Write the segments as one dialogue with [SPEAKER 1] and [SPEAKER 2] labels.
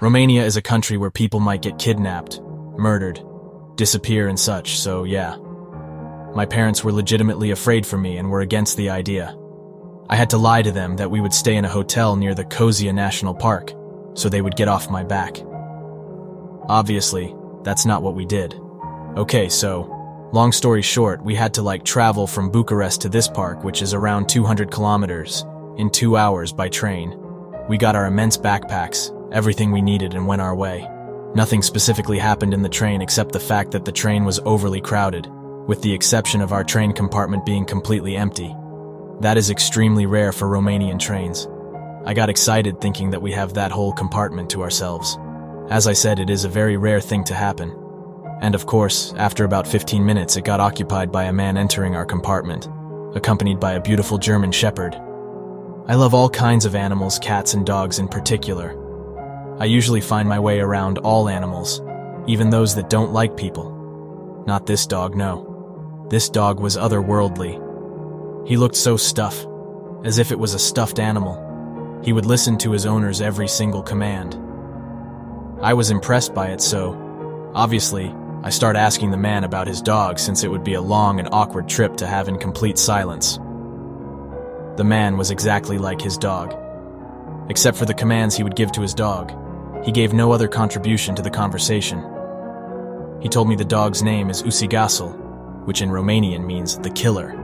[SPEAKER 1] Romania is a country where people might get kidnapped, murdered, disappear and such, so yeah. My parents were legitimately afraid for me and were against the idea. I had to lie to them that we would stay in a hotel near the Kozia National Park, so they would get off my back. Obviously, that's not what we did. Okay, so, long story short, we had to travel from Bucharest to this park, which is around 200 kilometers, in 2 hours by train. We got our immense backpacks, everything we needed, and went our way. Nothing specifically happened in the train except the fact that the train was overly crowded, with the exception of our train compartment being completely empty. That is extremely rare for Romanian trains. I got excited thinking that we have that whole compartment to ourselves. As I said, it is a very rare thing to happen. And of course, after about 15 minutes, it got occupied by a man entering our compartment, accompanied by a beautiful German shepherd. I love all kinds of animals, cats and dogs in particular. I usually find my way around all animals, even those that don't like people. Not this dog, no. This dog was otherworldly. He looked so stuffed, as if it was a stuffed animal. He would listen to his owner's every single command. I was impressed by it, so, obviously, I started asking the man about his dog since it would be a long and awkward trip to have in complete silence. The man was exactly like his dog. Except for the commands he would give to his dog, he gave no other contribution to the conversation. He told me the dog's name is Usigasul, which in Romanian means the killer.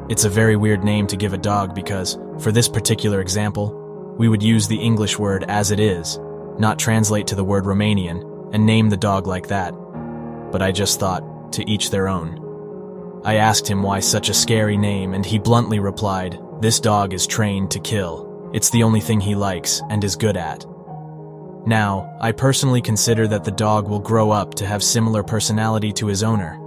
[SPEAKER 1] It's a very weird name to give a dog because, for this particular example, we would use the English word as it is, not translate to the word Romanian, and name the dog like that. But I just thought, to each their own. I asked him why such a scary name, and he bluntly replied, "This dog is trained to kill. It's the only thing he likes and is good at." Now, I personally consider that the dog will grow up to have similar personality to his owner,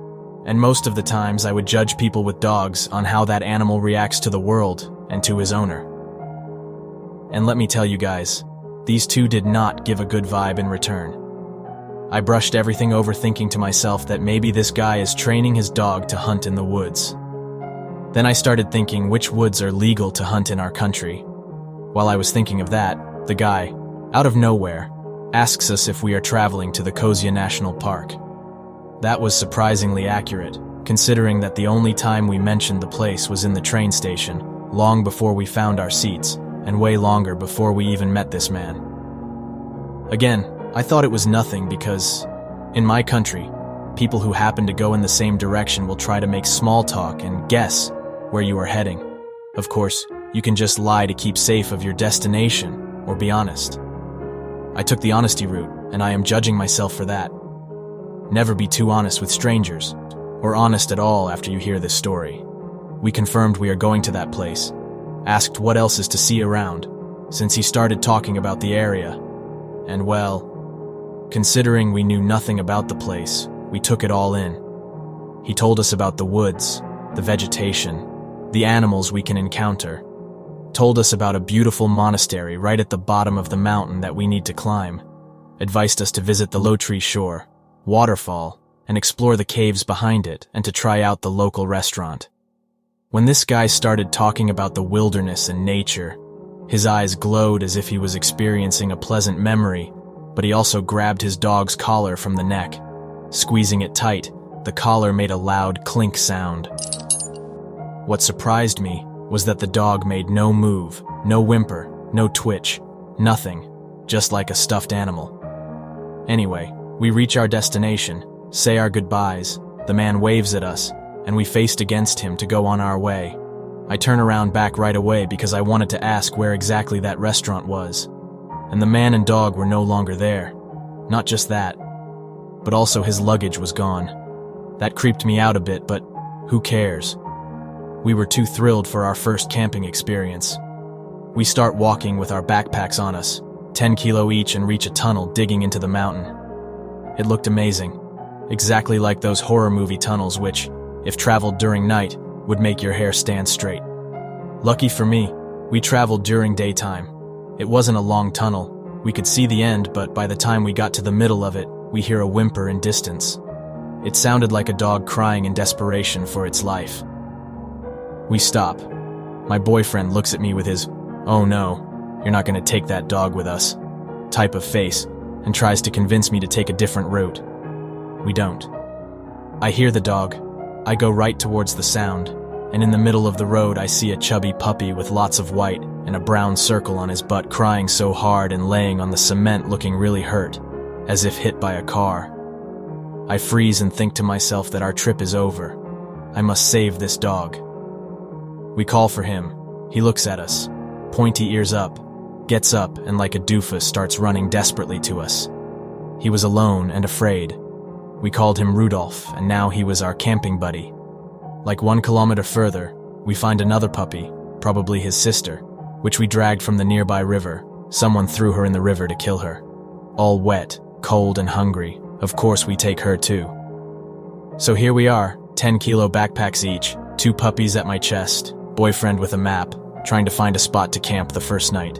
[SPEAKER 1] and most of the times I would judge people with dogs on how that animal reacts to the world and to his owner. And let me tell you guys, these two did not give a good vibe in return. I brushed everything over thinking to myself that maybe this guy is training his dog to hunt in the woods. Then I started thinking which woods are legal to hunt in our country. While I was thinking of that, the guy, out of nowhere, asks us if we are traveling to the Kozia National Park. That was surprisingly accurate, considering that the only time we mentioned the place was in the train station, long before we found our seats, and way longer before we even met this man. Again, I thought it was nothing because, in my country, people who happen to go in the same direction will try to make small talk and guess where you are heading. Of course, you can just lie to keep safe of your destination, or be honest. I took the honesty route, and I am judging myself for that. Never be too honest with strangers, or honest at all after you hear this story. We confirmed we are going to that place, asked what else is to see around, since he started talking about the area, and well, considering we knew nothing about the place, we took it all in. He told us about the woods, the vegetation, the animals we can encounter, told us about a beautiful monastery right at the bottom of the mountain that we need to climb, advised us to visit the Lotree Shore, waterfall, and explore the caves behind it and to try out the local restaurant. When this guy started talking about the wilderness and nature, his eyes glowed as if he was experiencing a pleasant memory, but he also grabbed his dog's collar from the neck. Squeezing it tight, the collar made a loud clink sound. What surprised me was that the dog made no move, no whimper, no twitch, nothing, just like a stuffed animal. Anyway, we reach our destination, say our goodbyes, the man waves at us, and we faced against him to go on our way. I turn around back right away because I wanted to ask where exactly that restaurant was. And the man and dog were no longer there. Not just that, but also his luggage was gone. That creeped me out a bit, but who cares? We were too thrilled for our first camping experience. We start walking with our backpacks on us, 10 kilo each, and reach a tunnel digging into the mountain. It looked amazing, exactly like those horror movie tunnels which, if traveled during night, would make your hair stand straight. Lucky for me, we traveled during daytime. It wasn't a long tunnel. We could see the end, but by the time we got to the middle of it, we hear a whimper in distance. It sounded like a dog crying in desperation for its life. We stop. My boyfriend looks at me with his, "Oh no, you're not going to take that dog with us." type of face and tries to convince me to take a different route. We don't. I hear the dog. I go right towards the sound, and in the middle of the road I see a chubby puppy with lots of white and a brown circle on his butt crying so hard and laying on the cement looking really hurt, as if hit by a car. I freeze and think to myself that our trip is over. I must save this dog. We call for him. He looks at us, pointy ears up, gets up and like a doofus starts running desperately to us. He was alone and afraid. We called him Rudolph, and now he was our camping buddy. Like 1 kilometer further, we find another puppy, probably his sister, which we dragged from the nearby river. Someone threw her in the river to kill her. All wet, cold and hungry. Of course we take her too. So here we are, 10-kilo backpacks each, 2 puppies at my chest, boyfriend with a map, trying to find a spot to camp the first night.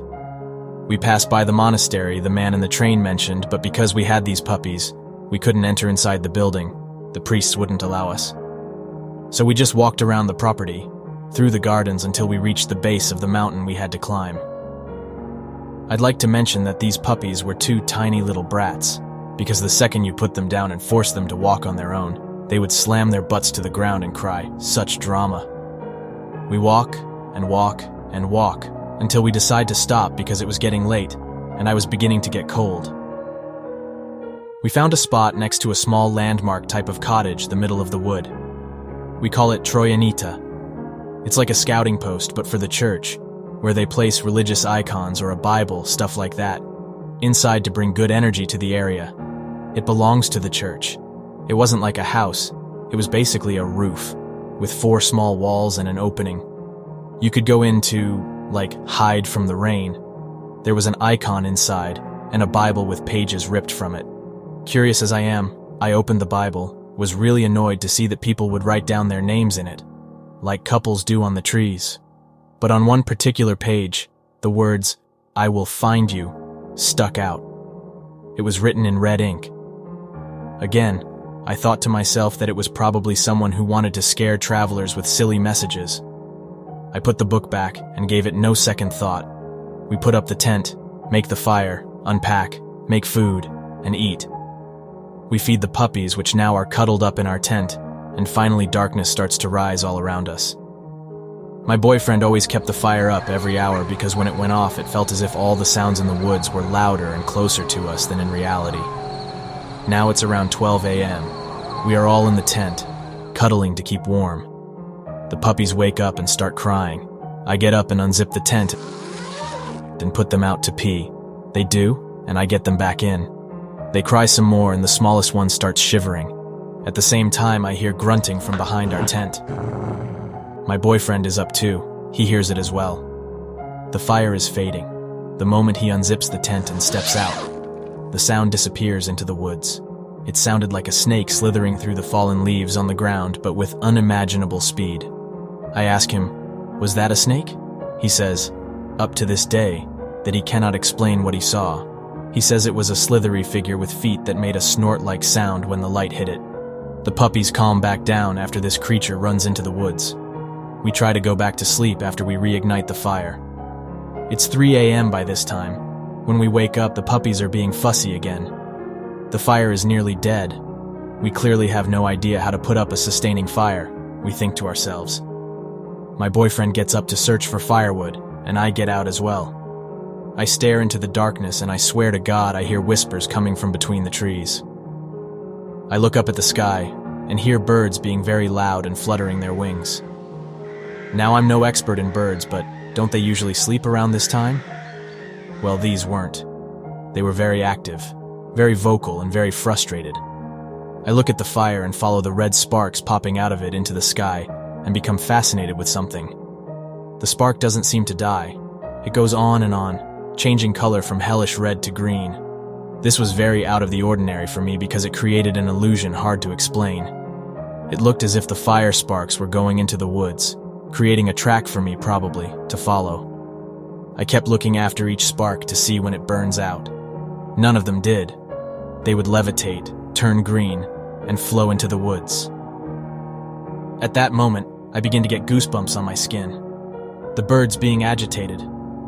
[SPEAKER 1] We passed by the monastery the man in the train mentioned, but because we had these puppies, we couldn't enter inside the building. The priests wouldn't allow us. So we just walked around the property, through the gardens until we reached the base of the mountain we had to climb. I'd like to mention that these puppies were 2 tiny little brats, because the second you put them down and force them to walk on their own, they would slam their butts to the ground and cry. Such drama. We walk and walk and walk until we decide to stop because it was getting late and I was beginning to get cold. We found a spot next to a small landmark type of cottage, the middle of the wood. We call it Troyanita. It's like a scouting post, but for the church, where they place religious icons or a Bible, stuff like that, inside to bring good energy to the area. It belongs to the church. It wasn't like a house. It was basically a roof, with 4 small walls and an opening. You could go in to, like, hide from the rain. There was an icon inside, and a Bible with pages ripped from it. Curious as I am, I opened the Bible, was really annoyed to see that people would write down their names in it, like couples do on the trees. But on one particular page, the words, "I will find you," stuck out. It was written in red ink. Again, I thought to myself that it was probably someone who wanted to scare travelers with silly messages. I put the book back and gave it no second thought. We put up the tent, make the fire, unpack, make food, and eat. We feed the puppies, which now are cuddled up in our tent, and finally darkness starts to rise all around us. My boyfriend always kept the fire up every hour because when it went off, it felt as if all the sounds in the woods were louder and closer to us than in reality. Now it's around 12 a.m. We are all in the tent, cuddling to keep warm. The puppies wake up and start crying. I get up and unzip the tent and put them out to pee. They do, and I get them back in. They cry some more and the smallest one starts shivering. At the same time, I hear grunting from behind our tent. My boyfriend is up too. He hears it as well. The fire is fading. The moment he unzips the tent and steps out, the sound disappears into the woods. It sounded like a snake slithering through the fallen leaves on the ground, but with unimaginable speed. I ask him, "Was that a snake?" He says, up to this day, that he cannot explain what he saw. He says it was a slithery figure with feet that made a snort-like sound when the light hit it. The puppies calm back down after this creature runs into the woods. We try to go back to sleep after we reignite the fire. It's 3 a.m. by this time. When we wake up, the puppies are being fussy again. The fire is nearly dead. We clearly have no idea how to put up a sustaining fire, we think to ourselves. My boyfriend gets up to search for firewood, and I get out as well. I stare into the darkness and I swear to God I hear whispers coming from between the trees. I look up at the sky and hear birds being very loud and fluttering their wings. Now I'm no expert in birds, but don't they usually sleep around this time? Well, these weren't. They were very active, very vocal and very frustrated. I look at the fire and follow the red sparks popping out of it into the sky and become fascinated with something. The spark doesn't seem to die. It goes on and on, changing color from hellish red to green. This was very out of the ordinary for me because it created an illusion hard to explain. It looked as if the fire sparks were going into the woods, creating a track for me probably, to follow. I kept looking after each spark to see when it burns out. None of them did. They would levitate, turn green, and flow into the woods. At that moment, I begin to get goosebumps on my skin. The birds being agitated,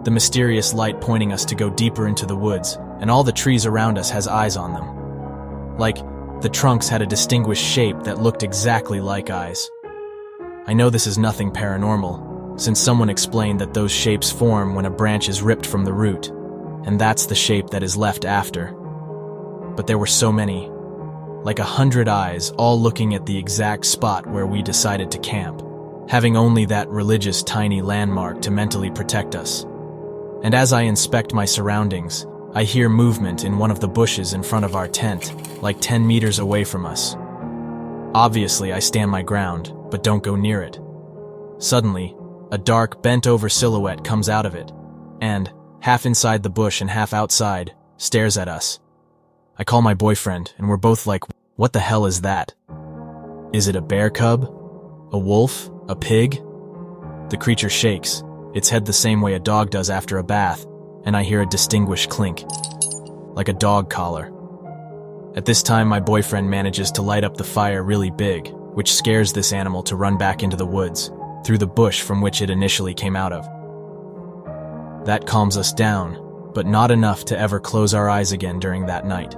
[SPEAKER 1] the mysterious light pointing us to go deeper into the woods, and all the trees around us has eyes on them. Like, the trunks had a distinguished shape that looked exactly like eyes. I know this is nothing paranormal, since someone explained that those shapes form when a branch is ripped from the root, and that's the shape that is left after. But there were so many, like 100 eyes, all looking at the exact spot where we decided to camp, having only that religious tiny landmark to mentally protect us. And as I inspect my surroundings, I hear movement in one of the bushes in front of our tent, like 10 meters away from us. Obviously, I stand my ground, but don't go near it. Suddenly, a dark, bent-over silhouette comes out of it, and, half inside the bush and half outside, stares at us. I call my boyfriend, and we're both like, what the hell is that? Is it a bear cub? A wolf? A pig? The creature shakes, its head the same way a dog does after a bath, and I hear a distinguished clink, like a dog collar. At this time, my boyfriend manages to light up the fire really big, which scares this animal to run back into the woods, through the bush from which it initially came out of. That calms us down, but not enough to ever close our eyes again during that night.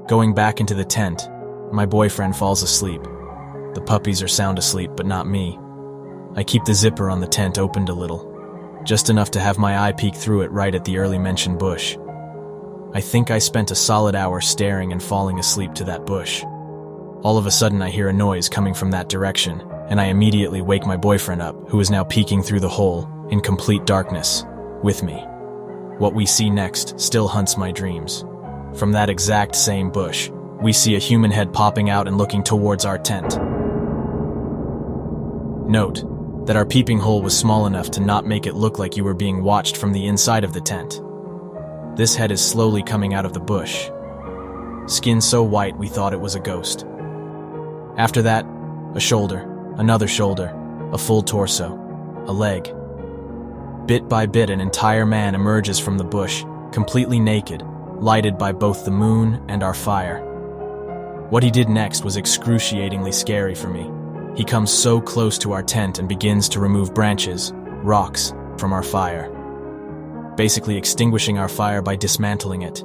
[SPEAKER 1] Going back into the tent, my boyfriend falls asleep. The puppies are sound asleep, but not me. I keep the zipper on the tent opened a little, just enough to have my eye peek through it right at the early mentioned bush. I think I spent a solid hour staring and falling asleep to that bush. All of a sudden I hear a noise coming from that direction, and I immediately wake my boyfriend up, who is now peeking through the hole, in complete darkness, with me. What we see next still haunts my dreams. From that exact same bush, we see a human head popping out and looking towards our tent. Note that our peeping hole was small enough to not make it look like you were being watched from the inside of the tent. This head is slowly coming out of the bush. Skin so white we thought it was a ghost. After that, a shoulder, another shoulder, a full torso, a leg. Bit by bit, an entire man emerges from the bush, completely naked, lighted by both the moon and our fire. What he did next was excruciatingly scary for me. He comes so close to our tent and begins to remove branches, rocks, from our fire, basically extinguishing our fire by dismantling it.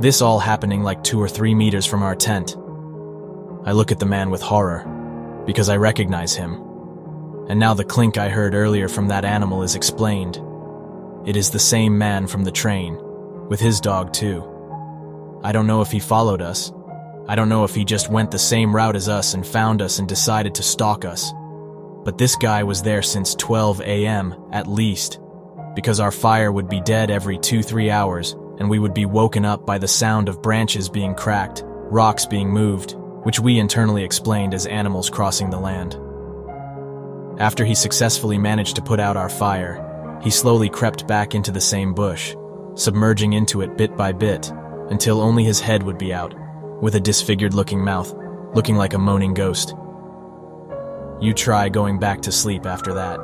[SPEAKER 1] This all happening like 2 or 3 meters from our tent. I look at the man with horror, because I recognize him. And now the clink I heard earlier from that animal is explained. It is the same man from the train, with his dog too. I don't know if he followed us. I don't know if he just went the same route as us and found us and decided to stalk us. But this guy was there since 12 a.m. at least, because our fire would be dead every 2-3 hours, and we would be woken up by the sound of branches being cracked, rocks being moved, which we internally explained as animals crossing the land. After he successfully managed to put out our fire, he slowly crept back into the same bush, submerging into it bit by bit, until only his head would be out, with a disfigured-looking mouth, looking like a moaning ghost. You try going back to sleep after that.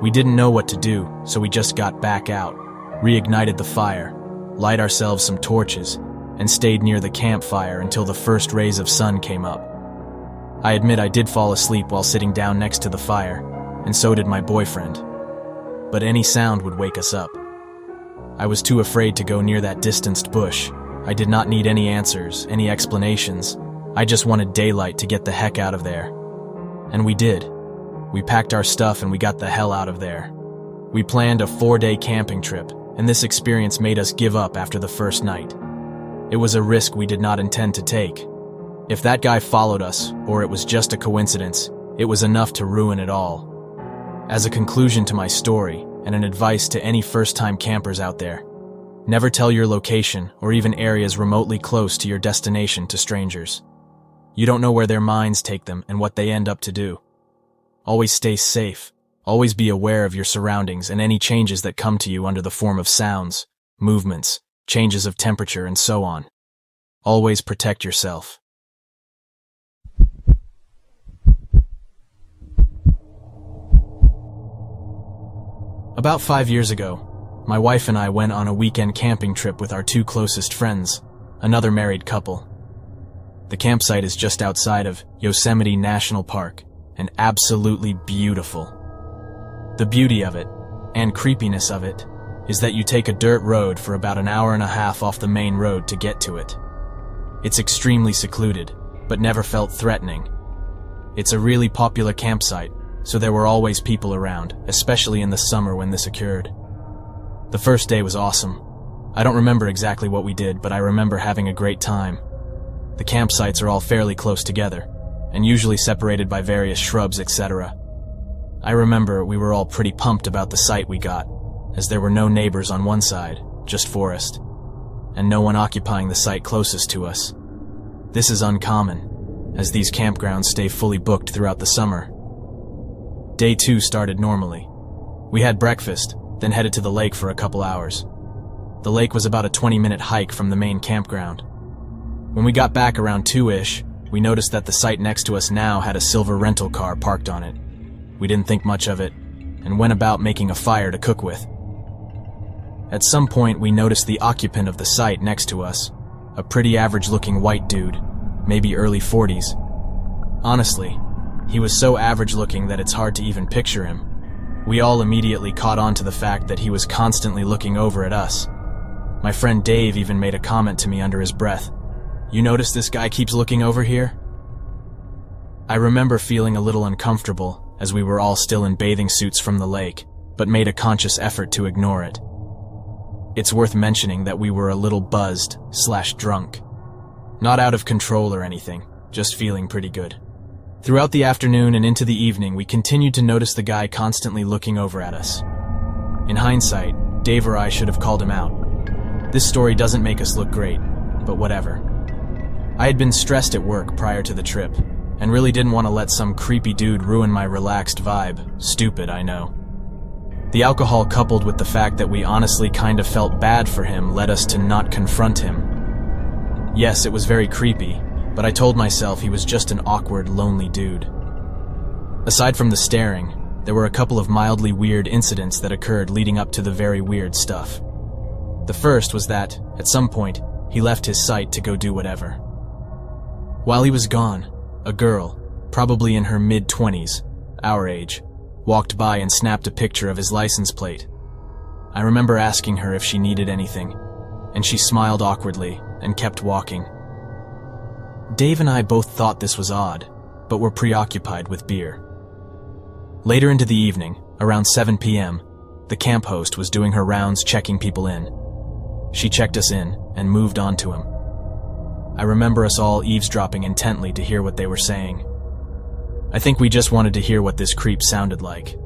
[SPEAKER 1] We didn't know what to do, so we just got back out, reignited the fire, light ourselves some torches, and stayed near the campfire until the first rays of sun came up. I admit I did fall asleep while sitting down next to the fire, and so did my boyfriend. But any sound would wake us up. I was too afraid to go near that distanced bush. I did not need any answers, any explanations. I just wanted daylight to get the heck out of there. And we did. We packed our stuff and we got the hell out of there. We planned a 4-day camping trip, and this experience made us give up after the first night. It was a risk we did not intend to take. If that guy followed us, or it was just a coincidence, it was enough to ruin it all. As a conclusion to my story, and an advice to any first-time campers out there, never tell your location or even areas remotely close to your destination to strangers. You don't know where their minds take them and what they end up to do. Always stay safe. Always be aware of your surroundings and any changes that come to you under the form of sounds, movements, changes of temperature, and so on. Always protect yourself. About 5 years ago, my wife and I went on a weekend camping trip with our 2 closest friends, another married couple. The campsite is just outside of Yosemite National Park, and absolutely beautiful. The beauty of it, and creepiness of it, is that you take a dirt road for about an hour and a half off the main road to get to it. It's extremely secluded, but never felt threatening. It's a really popular campsite, so there were always people around, especially in the summer when this occurred. The first day was awesome. I don't remember exactly what we did, but I remember having a great time. The campsites are all fairly close together, and usually separated by various shrubs, etc. I remember we were all pretty pumped about the site we got, as there were no neighbors on one side, just forest, and no one occupying the site closest to us. This is uncommon, as these campgrounds stay fully booked throughout the summer. Day 2 started normally. We had breakfast, then headed to the lake for a couple hours. The lake was about a 20-minute hike from the main campground. When we got back around 2-ish, we noticed that the site next to us now had a silver rental car parked on it. We didn't think much of it, and went about making a fire to cook with. At some point, we noticed the occupant of the site next to us, a pretty average-looking white dude, maybe early 40s. Honestly, he was so average-looking that it's hard to even picture him. We all immediately caught on to the fact that he was constantly looking over at us. My friend Dave even made a comment to me under his breath. "You notice this guy keeps looking over here?" I remember feeling a little uncomfortable, as we were all still in bathing suits from the lake, but made a conscious effort to ignore it. It's worth mentioning that we were a little buzzed/drunk. Not out of control or anything, just feeling pretty good. Throughout the afternoon and into the evening, we continued to notice the guy constantly looking over at us. In hindsight, Dave or I should have called him out. This story doesn't make us look great, but whatever. I had been stressed at work prior to the trip, and really didn't want to let some creepy dude ruin my relaxed vibe. Stupid, I know. The alcohol, coupled with the fact that we honestly kind of felt bad for him, led us to not confront him. Yes, it was very creepy, but I told myself he was just an awkward, lonely dude. Aside from the staring, there were a couple of mildly weird incidents that occurred leading up to the very weird stuff. The first was that, at some point, he left his site to go do whatever. While he was gone, a girl, probably in her mid-20s, our age, walked by and snapped a picture of his license plate. I remember asking her if she needed anything, and she smiled awkwardly and kept walking. Dave and I both thought this was odd, but were preoccupied with beer. Later into the evening, around 7 p.m., the camp host was doing her rounds checking people in. She checked us in and moved on to him. I remember us all eavesdropping intently to hear what they were saying. I think we just wanted to hear what this creep sounded like.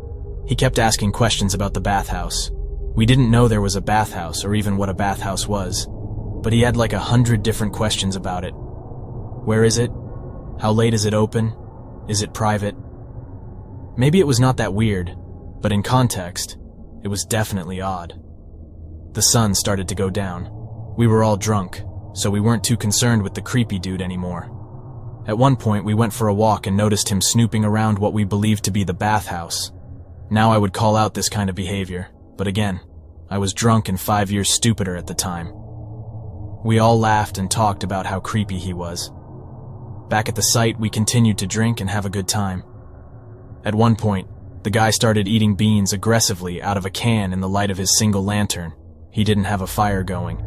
[SPEAKER 1] He kept asking questions about the bathhouse. We didn't know there was a bathhouse or even what a bathhouse was, but he had like 100 different questions about it. Where is it? How late is it open? Is it private? Maybe it was not that weird, but in context, it was definitely odd. The sun started to go down. We were all drunk, so we weren't too concerned with the creepy dude anymore. At one point, we went for a walk and noticed him snooping around what we believed to be the bathhouse. Now I would call out this kind of behavior, but again, I was drunk and 5 years stupider at the time. We all laughed and talked about how creepy he was. Back at the site, we continued to drink and have a good time. At one point, the guy started eating beans aggressively out of a can in the light of his single lantern. He didn't have a fire going.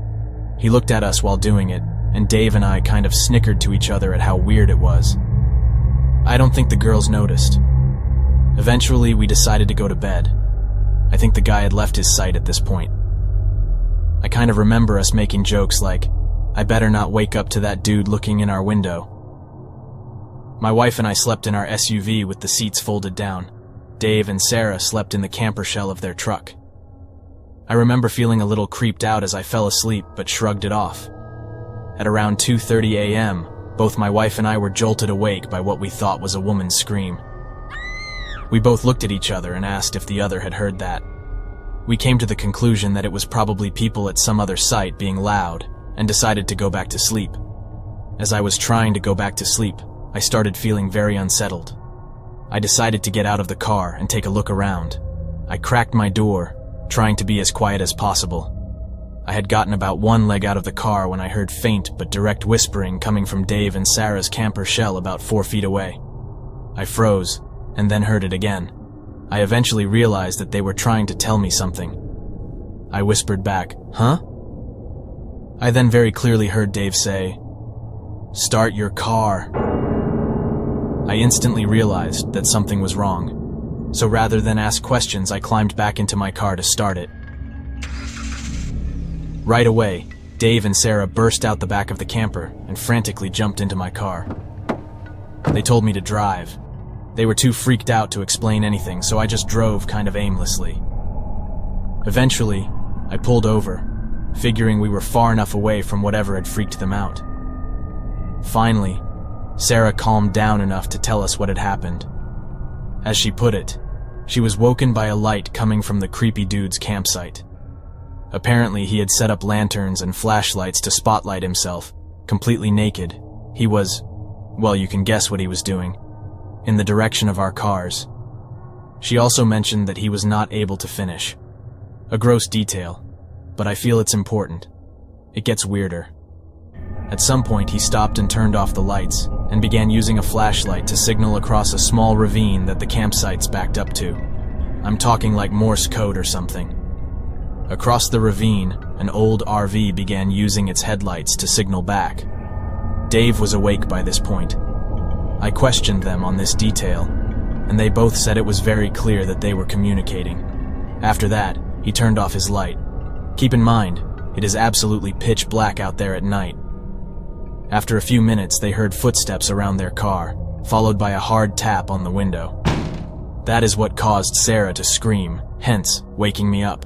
[SPEAKER 1] He looked at us while doing it, and Dave and I kind of snickered to each other at how weird it was. I don't think the girls noticed. Eventually, we decided to go to bed. I think the guy had left his site at this point. I kind of remember us making jokes like, "I better not wake up to that dude looking in our window." My wife and I slept in our SUV with the seats folded down. Dave and Sarah slept in the camper shell of their truck. I remember feeling a little creeped out as I fell asleep, but shrugged it off. At around 2:30 a.m., both my wife and I were jolted awake by what we thought was a woman's scream. We both looked at each other and asked if the other had heard that. We came to the conclusion that it was probably people at some other site being loud, and decided to go back to sleep. As I was trying to go back to sleep, I started feeling very unsettled. I decided to get out of the car and take a look around. I cracked my door, trying to be as quiet as possible. I had gotten about one leg out of the car when I heard faint but direct whispering coming from Dave and Sarah's camper shell about 4 feet away. I froze, and then heard it again. I eventually realized that they were trying to tell me something. I whispered back, "Huh?" I then very clearly heard Dave say, "Start your car." I instantly realized that something was wrong. So rather than ask questions, I climbed back into my car to start it. Right away, Dave and Sarah burst out the back of the camper and frantically jumped into my car. They told me to drive. They were too freaked out to explain anything, so I just drove kind of aimlessly. Eventually, I pulled over, figuring we were far enough away from whatever had freaked them out. Finally, Sarah calmed down enough to tell us what had happened. As she put it, she was woken by a light coming from the creepy dude's campsite. Apparently, he had set up lanterns and flashlights to spotlight himself, completely naked. He was, well, you can guess what he was doing, in the direction of our cars. She also mentioned that he was not able to finish. A gross detail, but I feel it's important. It gets weirder. At some point, he stopped and turned off the lights and began using a flashlight to signal across a small ravine that the campsite's backed up to. I'm talking like Morse code or something. Across the ravine, an old RV began using its headlights to signal back. Dave was awake by this point. I questioned them on this detail, and they both said it was very clear that they were communicating. After that, he turned off his light. Keep in mind, it is absolutely pitch black out there at night. After a few minutes, they heard footsteps around their car, followed by a hard tap on the window. That is what caused Sarah to scream, hence waking me up.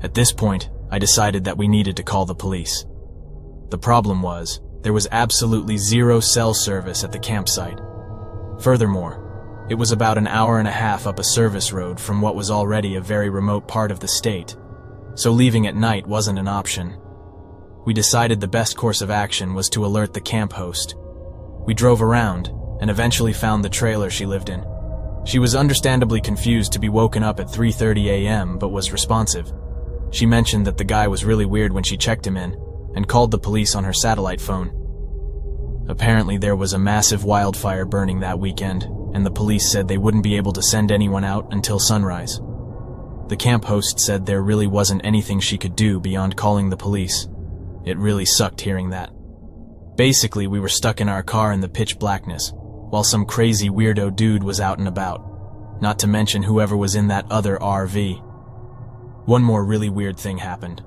[SPEAKER 1] At this point, I decided that we needed to call the police. The problem was, there was absolutely zero cell service at the campsite. Furthermore, it was about an hour and a half up a service road from what was already a very remote part of the state, so leaving at night wasn't an option. We decided the best course of action was to alert the camp host. We drove around and eventually found the trailer she lived in. She was understandably confused to be woken up at 3:30 a.m. but was responsive. She mentioned that the guy was really weird when she checked him in and called the police on her satellite phone. Apparently there was a massive wildfire burning that weekend, and the police said they wouldn't be able to send anyone out until sunrise. The camp host said there really wasn't anything she could do beyond calling the police. It really sucked hearing that. Basically, we were stuck in our car in the pitch blackness, while some crazy weirdo dude was out and about, not to mention whoever was in that other RV. One more really weird thing happened.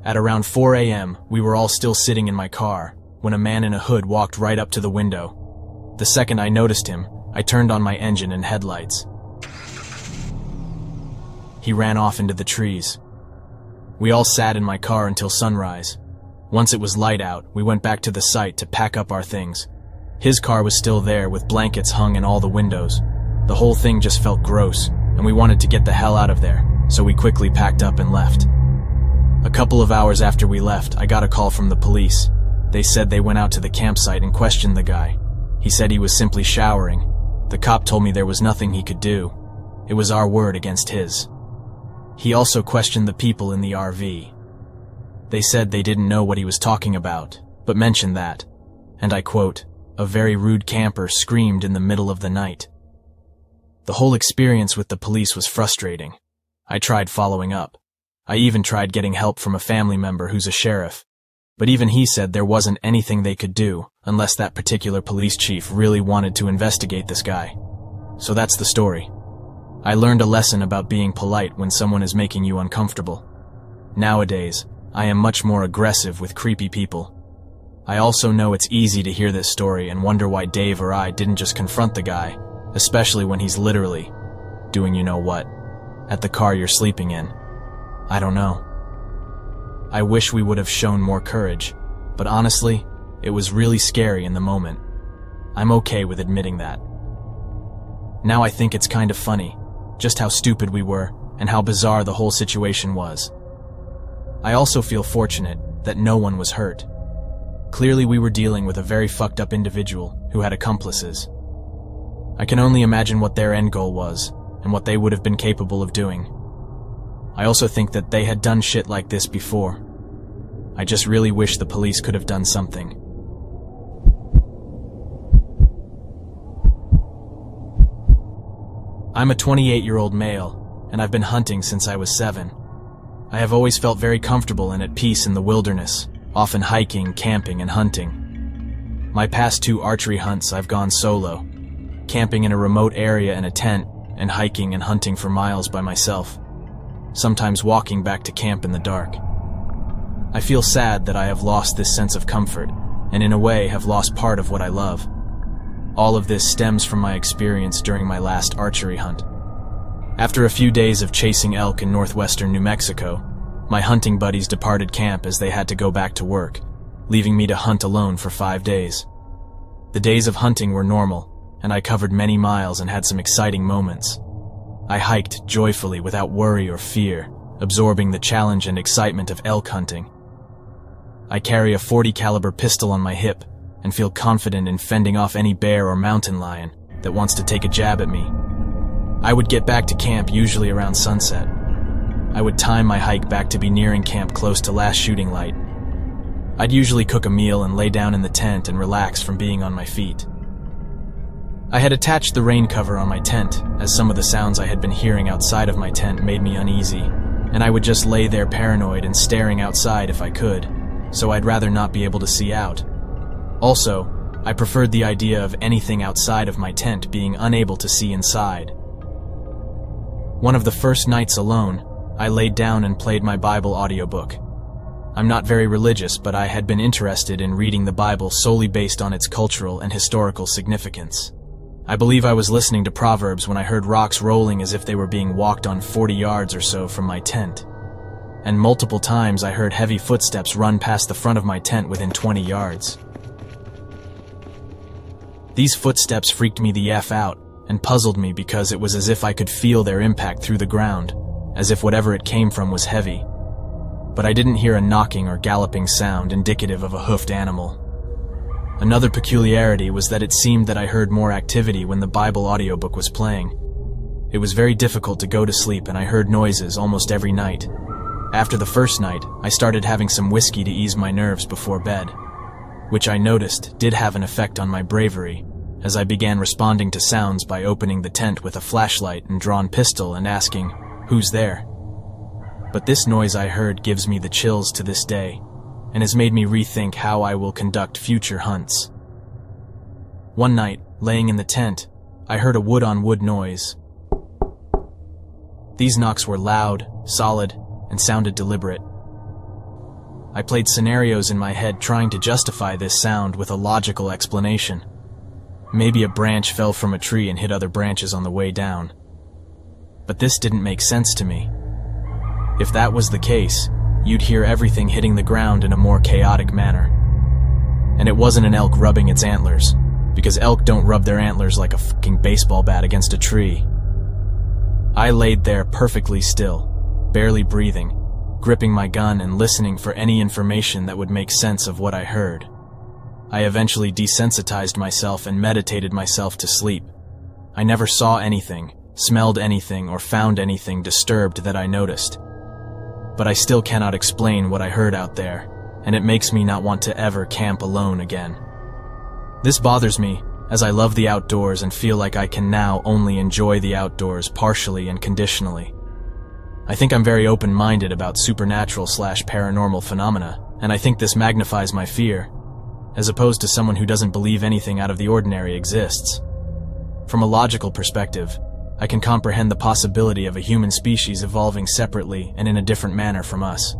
[SPEAKER 1] At around 4 a.m., we were all still sitting in my car when a man in a hood walked right up to the window. The second I noticed him, I turned on my engine and headlights. He ran off into the trees. We all sat in my car until sunrise. Once it was light out, we went back to the site to pack up our things. His car was still there with blankets hung in all the windows. The whole thing just felt gross, and we wanted to get the hell out of there, so we quickly packed up and left. A couple of hours after we left, I got a call from the police. They said they went out to the campsite and questioned the guy. He said he was simply showering. The cop told me there was nothing he could do. It was our word against his. He also questioned the people in the RV. They said they didn't know what he was talking about, but mentioned that, and I quote, "A very rude camper screamed in the middle of the night." The whole experience with the police was frustrating. I tried following up. I even tried getting help from a family member who's a sheriff, but even he said there wasn't anything they could do unless that particular police chief really wanted to investigate this guy. So that's the story. I learned a lesson about being polite when someone is making you uncomfortable. Nowadays, I am much more aggressive with creepy people. I also know it's easy to hear this story and wonder why Dave or I didn't just confront the guy, especially when he's literally doing you know what at the car you're sleeping in. I don't know. I wish we would have shown more courage, but honestly, it was really scary in the moment. I'm okay with admitting that. Now I think it's kind of funny, just how stupid we were and how bizarre the whole situation was. I also feel fortunate that no one was hurt. Clearly we were dealing with a very fucked up individual who had accomplices. I can only imagine what their end goal was and what they would have been capable of doing. I also think that they had done shit like this before. I just really wish the police could have done something. I'm a 28-year-old male, and I've been hunting since I was 7. I have always felt very comfortable and at peace in the wilderness, often hiking, camping, and hunting. My past 2 archery hunts I've gone solo, camping in a remote area in a tent, and hiking and hunting for miles by myself, sometimes walking back to camp in the dark. I feel sad that I have lost this sense of comfort, and in a way have lost part of what I love. All of this stems from my experience during my last archery hunt. After a few days of chasing elk in northwestern New Mexico, my hunting buddies departed camp as they had to go back to work, leaving me to hunt alone for 5 days. The days of hunting were normal, and I covered many miles and had some exciting moments. I hiked joyfully without worry or fear, absorbing the challenge and excitement of elk hunting. I carry a .40 caliber pistol on my hip and feel confident in fending off any bear or mountain lion that wants to take a jab at me. I would get back to camp usually around sunset. I would time my hike back to be nearing camp close to last shooting light. I'd usually cook a meal and lay down in the tent and relax from being on my feet. I had attached the rain cover on my tent, as some of the sounds I had been hearing outside of my tent made me uneasy, and I would just lay there paranoid and staring outside if I could, so I'd rather not be able to see out. Also, I preferred the idea of anything outside of my tent being unable to see inside. One of the first nights alone, I laid down and played my Bible audiobook. I'm not very religious, but I had been interested in reading the Bible solely based on its cultural and historical significance. I believe I was listening to Proverbs when I heard rocks rolling as if they were being walked on 40 yards or so from my tent. And multiple times I heard heavy footsteps run past the front of my tent within 20 yards. These footsteps freaked me the F out and puzzled me because it was as if I could feel their impact through the ground, as if whatever it came from was heavy. But I didn't hear a knocking or galloping sound indicative of a hoofed animal. Another peculiarity was that it seemed that I heard more activity when the Bible audiobook was playing. It was very difficult to go to sleep, and I heard noises almost every night. After the first night, I started having some whiskey to ease my nerves before bed, which I noticed did have an effect on my bravery, as I began responding to sounds by opening the tent with a flashlight and drawn pistol and asking, "Who's there?" But this noise I heard gives me the chills to this day, and has made me rethink how I will conduct future hunts. One night, laying in the tent, I heard a wood-on-wood noise. These knocks were loud, solid, and sounded deliberate. I played scenarios in my head trying to justify this sound with a logical explanation. Maybe a branch fell from a tree and hit other branches on the way down. But this didn't make sense to me. If that was the case, you'd hear everything hitting the ground in a more chaotic manner. And it wasn't an elk rubbing its antlers, because elk don't rub their antlers like a fucking baseball bat against a tree. I laid there perfectly still, barely breathing, gripping my gun and listening for any information that would make sense of what I heard. I eventually desensitized myself and meditated myself to sleep. I never saw anything, smelled anything, or found anything disturbed that I noticed. But I still cannot explain what I heard out there, and it makes me not want to ever camp alone again. This bothers me, as I love the outdoors and feel like I can now only enjoy the outdoors partially and conditionally. I think I'm very open-minded about supernatural/paranormal phenomena, and I think this magnifies my fear, as opposed to someone who doesn't believe anything out of the ordinary exists. From a logical perspective, I can comprehend the possibility of a human species evolving separately and in a different manner from us.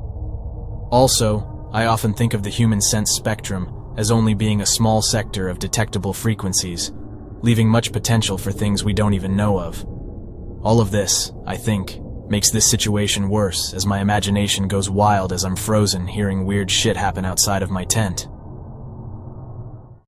[SPEAKER 1] Also, I often think of the human sense spectrum as only being a small sector of detectable frequencies, leaving much potential for things we don't even know of. All of this, I think, makes this situation worse as my imagination goes wild as I'm frozen hearing weird shit happen outside of my tent.